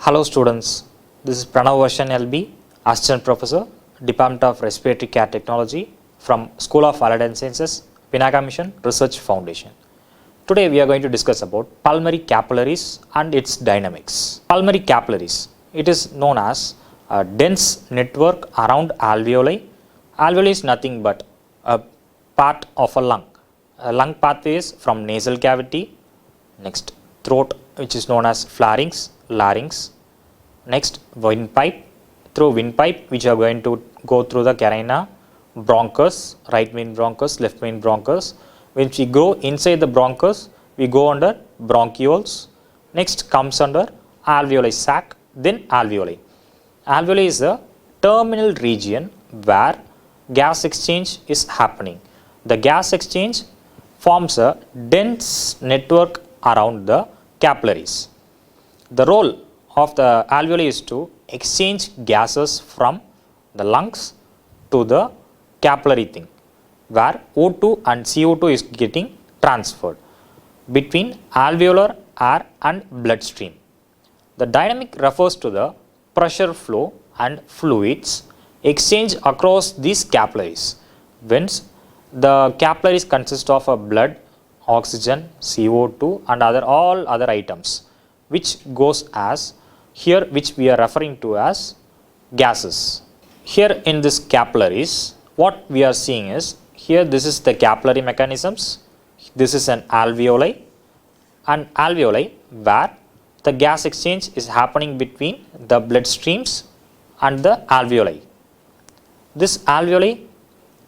Hello students, this is Pranav Varshan LB, Assistant Professor, Department of Respiratory Care Technology from School of Allied Sciences, Pinaka Mission Research Foundation. Today we are going to discuss about pulmonary capillaries and its dynamics. Pulmonary capillaries, it is known as a dense network around alveoli. Alveoli is nothing but a part of a lung. Lung pathways from nasal cavity, next throat which is known as pharynx, larynx, next windpipe, through windpipe which are going to go through the carina, bronchus, right main bronchus, left main bronchus. When we go inside the bronchus, we go under bronchioles, next comes under alveoli sac, then alveoli. Alveoli is the terminal region where gas exchange is happening. The gas exchange forms a dense network around the capillaries. The role of the alveoli is to exchange gases from the lungs to the capillary thing, where O2 and CO2 is getting transferred between alveolar air and bloodstream. The dynamic refers to the pressure flow and fluids exchange across these capillaries. Whence the capillaries consist of a blood, oxygen, CO2 and all other items which goes as here, which we are referring to as gases. Here in this capillaries, what we are seeing is, here this is the capillary mechanisms, this is an alveoli where the gas exchange is happening between the blood streams and the alveoli. This alveoli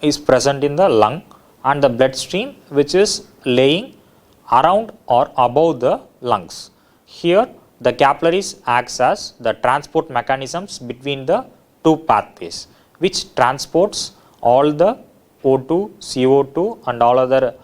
is present in the lung and the bloodstream which is laying around or above the lungs. Here the capillaries acts as the transport mechanisms between the two pathways which transports all the O2, CO2 and all other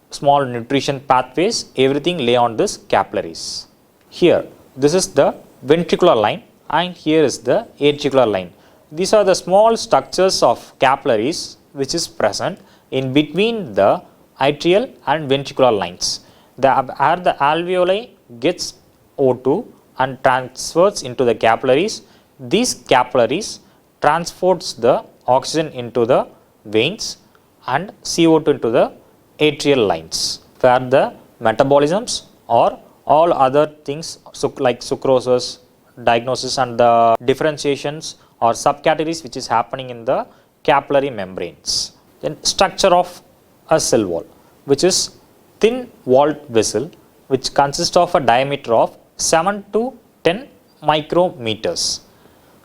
small nutrition pathways, everything lay on this capillaries. Here this is the ventricular line and here is the atricular line. These are the small structures of capillaries which is present in between the atrial and ventricular lines. The alveoli gets O2 and transfers into the capillaries. These capillaries transports the oxygen into the veins and CO2 into the atrial lines, where the metabolisms or all other things like sucroses, diagnosis and the differentiations or subcategories which is happening in the capillary membranes. Then structure of a cell wall, which is thin walled vessel which consists of a diameter of 7 to 10 micrometers,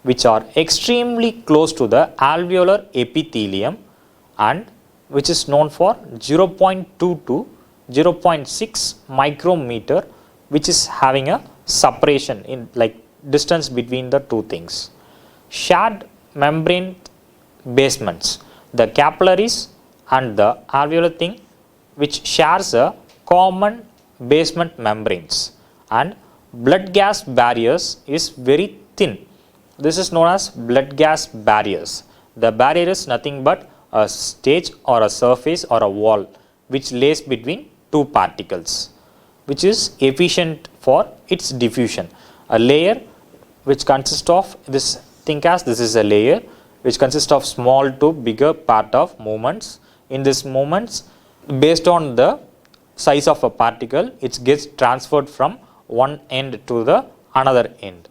which are extremely close to the alveolar epithelium and which is known for 0.2 to 0.6 micrometer, which is having a separation in like distance between the two things. Shared membrane basements, the capillaries and the alveolar thing which shares a common basement membranes, and blood gas barriers is very thin. This is known as blood gas barriers. The barrier is nothing but a stage or a surface or a wall which lays between two particles, which is efficient for its diffusion. A layer which consists of this, think as this is a layer which consists of small to bigger part of movements. In this movements, based on the size of a particle, it gets transferred from one end to the another end.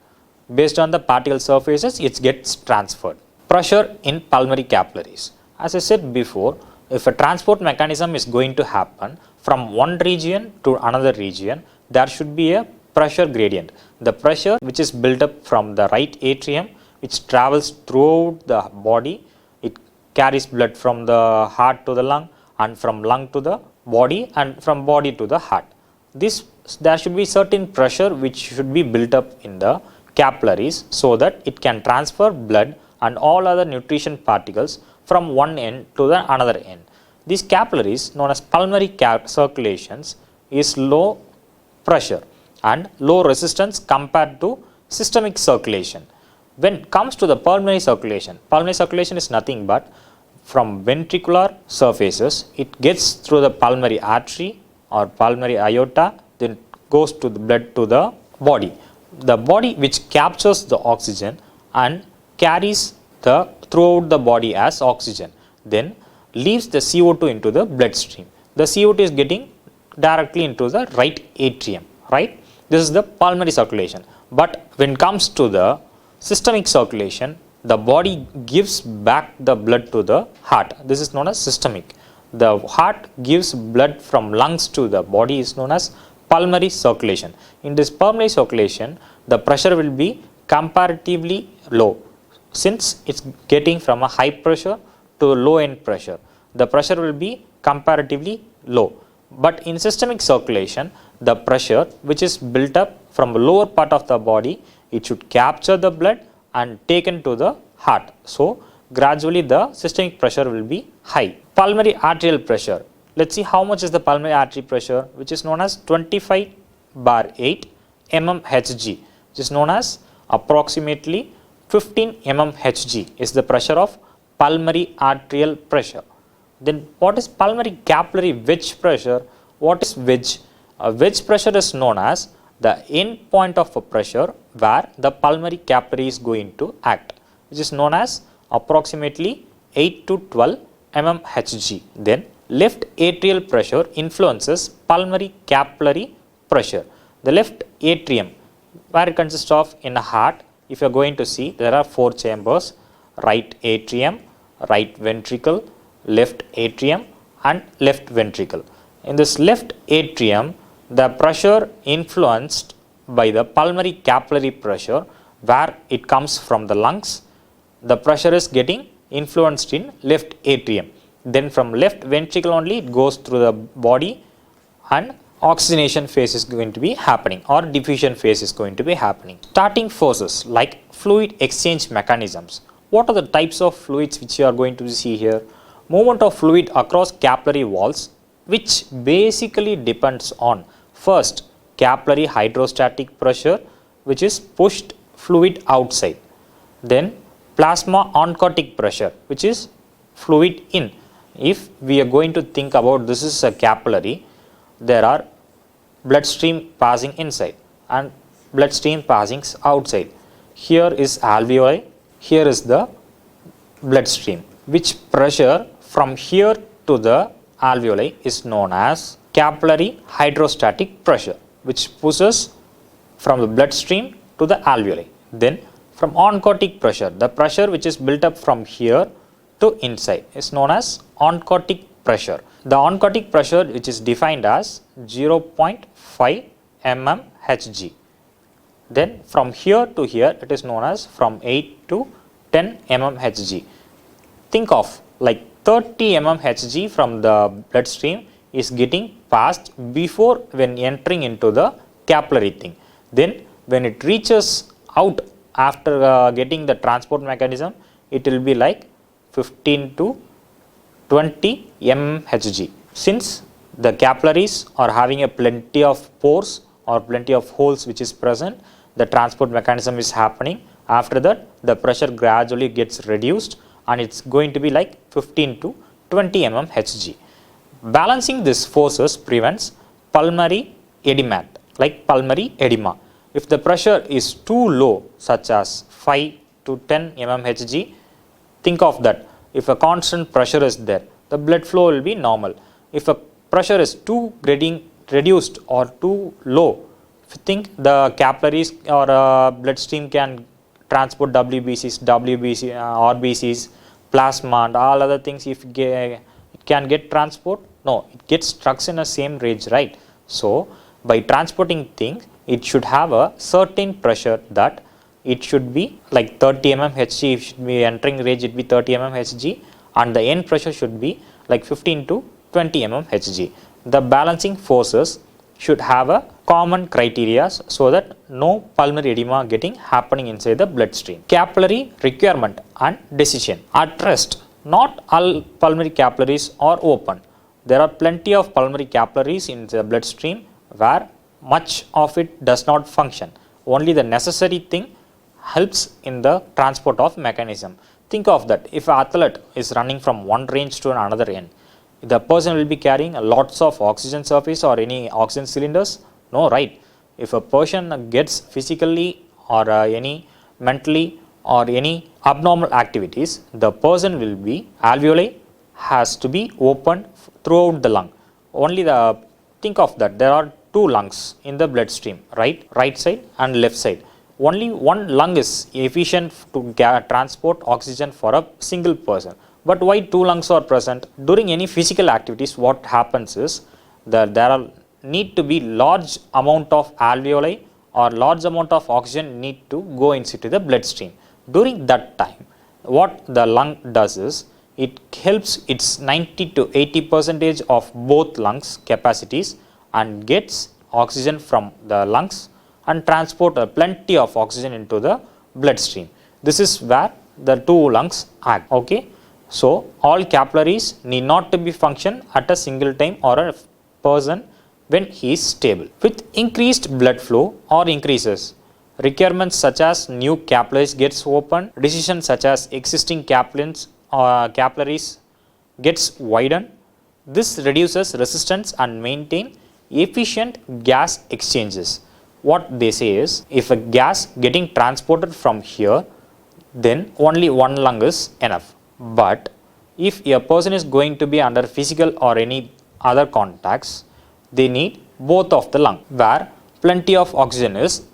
Based on the particle surfaces, it gets transferred. Pressure in pulmonary capillaries. As I said before, if a transport mechanism is going to happen from one region to another region, there should be a pressure gradient. The pressure which is built up from the right atrium, which travels throughout the body, it carries blood from the heart to the lung and from lung to the body and from body to the heart. There should be certain pressure which should be built up in the capillaries so that it can transfer blood and all other nutrition particles from one end to the another end. These capillaries, known as pulmonary circulations, is low pressure and low resistance compared to systemic circulation. When it comes to the pulmonary circulation is nothing but from ventricular surfaces, it gets through the pulmonary artery or pulmonary aorta, then goes to the blood to the body. the body which captures the oxygen and carries throughout the body as oxygen, then leaves the CO2 into the bloodstream. The CO2 is getting directly into the right atrium, right? This is the pulmonary circulation. But when it comes to the systemic circulation, the body gives back the blood to the heart. This is known as systemic. The heart gives blood from lungs to the body is known as pulmonary circulation. In this pulmonary circulation, the pressure will be comparatively low. Since it's getting from a high pressure to low end pressure, the pressure will be comparatively low. But in systemic circulation, the pressure which is built up from the lower part of the body, it should capture the blood and taken to the heart. So gradually the systemic pressure will be high. Pulmonary arterial pressure. Let's see how much is the pulmonary artery pressure, which is known as 25/8 mmHg, which is known as approximately 15 mmHg is the pressure of pulmonary arterial pressure. Then what is pulmonary capillary wedge pressure? What is wedge? A wedge pressure is known as the end point of a pressure where the pulmonary capillary is going to act, which is known as approximately 8 to 12 mmHg. Then left atrial pressure influences pulmonary capillary pressure. The left atrium, where it consists of in a heart, if you are going to see, there are 4 chambers: right atrium, right ventricle, left atrium and left ventricle. In this left atrium, the pressure influenced by the pulmonary capillary pressure, where it comes from the lungs, the pressure is getting influenced in left atrium. Then from left ventricle only it goes through the body and oxygenation phase is going to be happening or diffusion phase is going to be happening. Starting forces like fluid exchange mechanisms. What are the types of fluids which you are going to see here? Movement of fluid across capillary walls, which basically depends on first capillary hydrostatic pressure, which is pushed fluid outside. Then plasma oncotic pressure, which is fluid in. If we are going to think about this is a capillary, there are bloodstream passing inside and bloodstream passing outside. Here is alveoli, here is the bloodstream. Which pressure from here to the alveoli is known as capillary hydrostatic pressure, which pushes from the bloodstream to the alveoli. Then from oncotic pressure, the pressure which is built up from here to inside is known as oncotic pressure. The oncotic pressure, which is defined as 0.5 mmHg. Then from here to here, it is known as from 8 to 10 mmHg. Think of like 30 mmHg from the bloodstream is getting passed before when entering into the capillary thing. Then when it reaches out after getting the transport mechanism, it will be like 15 to 20 mmHg. Since the capillaries are having a plenty of pores or plenty of holes which is present, the transport mechanism is happening. After that, the pressure gradually gets reduced and it's going to be like 15 to 20 mmHg. Balancing these forces prevents pulmonary edema, like pulmonary edema. If the pressure is too low, such as 5 to 10 mmHg, think of that. If a constant pressure is there, the blood flow will be normal. If a pressure is too reduced or too low, if you think the capillaries or bloodstream can transport WBCs, RBCs, plasma and all other things, if it can get transport, no, it gets stuck in the same range, right? So by transporting things, it should have a certain pressure that it should be like 30 mmHg. If should be entering range, it be 30 mmHg, and the end pressure should be like 15 to 20 mmHg. The balancing forces should have a common criteria so that no pulmonary edema getting happening inside the bloodstream. Capillary requirement and decision. At rest, not all pulmonary capillaries are open. There are plenty of pulmonary capillaries in the bloodstream where much of it does not function. Only the necessary thing helps in the transport of mechanism. Think of that. If an athlete is running from one range to another end, the person will be carrying lots of oxygen surface or any oxygen cylinders? No, right? if a person gets physically or any mentally or any abnormal activities, the person will be alveoli has to be opened throughout the lung. Only think of that there are two lungs in the bloodstream, right side and left side. Only one lung is efficient to transport oxygen for a single person. But why two lungs are present? During any physical activities, what happens is that there are need to be large amount of alveoli or large amount of oxygen need to go into the bloodstream. During that time, what the lung does is it helps its 90 to 80% of both lungs capacities and gets oxygen from the lungs and transport plenty of oxygen into the bloodstream. This is where the two lungs act. Okay, so all capillaries need not to be function at a single time or a person when he is stable. With increased blood flow or increases, requirements such as new capillaries gets open, decisions such as existing capillaries gets widened. This reduces resistance and maintain efficient gas exchanges. What they say is, if a gas getting transported from here, then only one lung is enough. But if a person is going to be under physical or any other contacts, they need both of the lung where plenty of oxygen is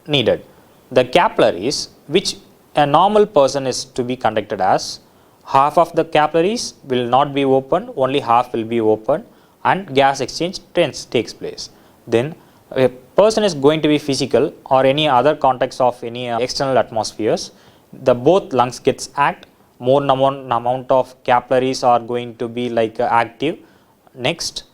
needed. The capillaries, which a normal person is to be conducted as, half of the capillaries will not be opened, only half will be opened and gas exchange takes place. Then a person is going to be physical or any other context of any external atmospheres, the both lungs gets act, more amount of capillaries are going to be like active. Next,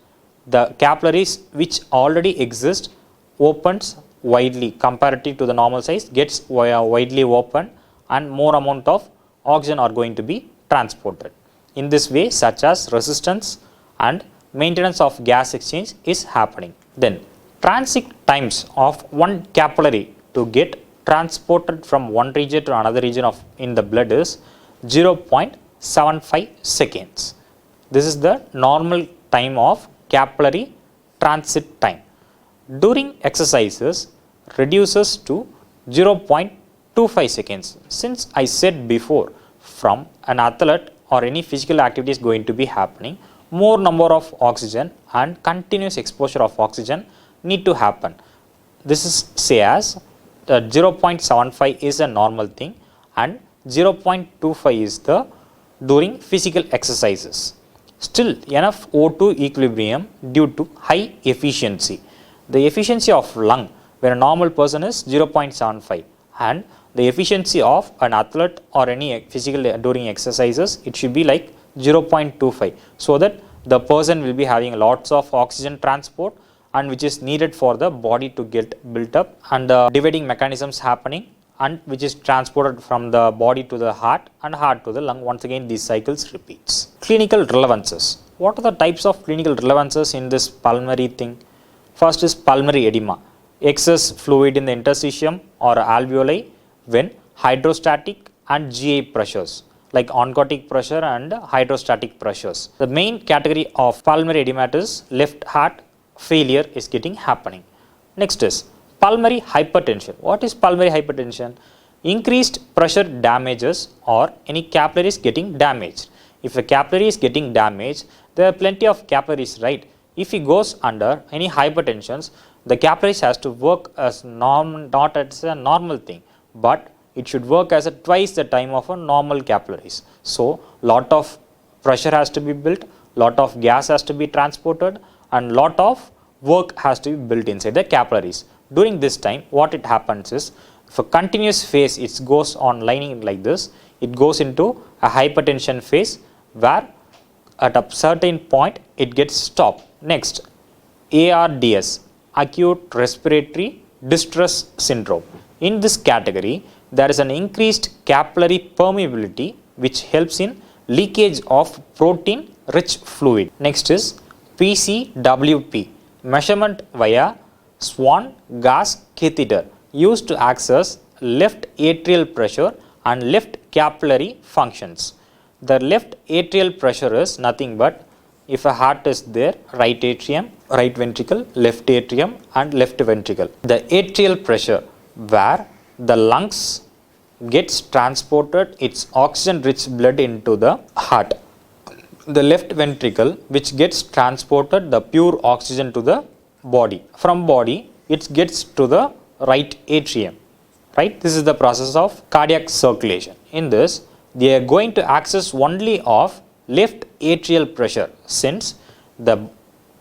the capillaries which already exist opens widely comparative to the normal size, gets widely open and more amount of oxygen are going to be transported. In this way, such as resistance and maintenance of gas exchange is happening. Then transit times of one capillary to get transported from one region to another region of in the blood is 0.75 seconds. This is the normal time of capillary transit time. During exercises reduces to 0.25 seconds. Since I said before, from an athlete or any physical activity is going to be happening, more number of oxygen and continuous exposure of oxygen need to happen. This is say as 0.75 is a normal thing and 0.25 is the during physical exercises. Still enough O2 equilibrium due to high efficiency. The efficiency of lung when a normal person is 0.75 and the efficiency of an athlete or any physical during exercises, it should be like 0.25, so that the person will be having lots of oxygen transport and which is needed for the body to get built up and the dividing mechanisms happening and which is transported from the body to the heart and heart to the lung. Once again these cycles repeats. Clinical relevances. What are the types of clinical relevances in this pulmonary thing? First is pulmonary edema, excess fluid in the interstitium or alveoli when hydrostatic and GI pressures like oncotic pressure and hydrostatic pressures. The main category of pulmonary edema is left heart failure is getting happening. Next is pulmonary hypertension. What is pulmonary hypertension? Increased pressure damages or any capillaries getting damaged. If a capillary is getting damaged, there are plenty of capillaries, right? If it goes under any hypertensions, the capillaries has to work as not as a normal thing, but it should work as a twice the time of a normal capillaries. So lot of pressure has to be built, lot of gas has to be transported and lot of work has to be built inside the capillaries. During this time, what it happens is, if a continuous phase it goes on lining like this, it goes into a hypertension phase where at a certain point it gets stopped. Next, ARDS, acute respiratory distress syndrome. In this category, there is an increased capillary permeability which helps in leakage of protein rich fluid. Next is PCWP, measurement via Swan gas catheter used to access left atrial pressure and left capillary functions. The left atrial pressure is nothing but if a heart is there, right atrium, right ventricle, left atrium and left ventricle. The atrial pressure where the lungs gets transported its oxygen rich blood into the heart. The left ventricle which gets transported the pure oxygen to the body. From body it gets to the right atrium. Right? This is the process of cardiac circulation. In this, they are going to access only of left atrial pressure, since the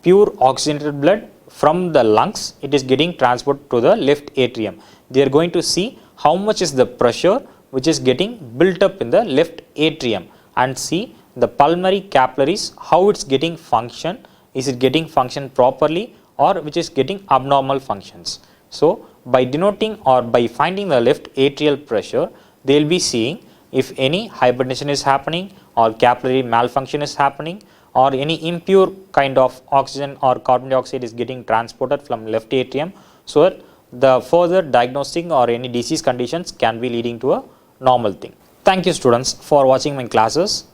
pure oxygenated blood from the lungs, it is getting transported to the left atrium. They are going to see how much is the pressure which is getting built up in the left atrium, and see the pulmonary capillaries, how it's getting function. Is it getting function properly, or which is getting abnormal functions? So by denoting or by finding the left atrial pressure, they will be seeing if any hypertension is happening, or capillary malfunction is happening, or any impure kind of oxygen or carbon dioxide is getting transported from left atrium, so that the further diagnosing or any disease conditions can be leading to a normal thing. Thank you students for watching my classes.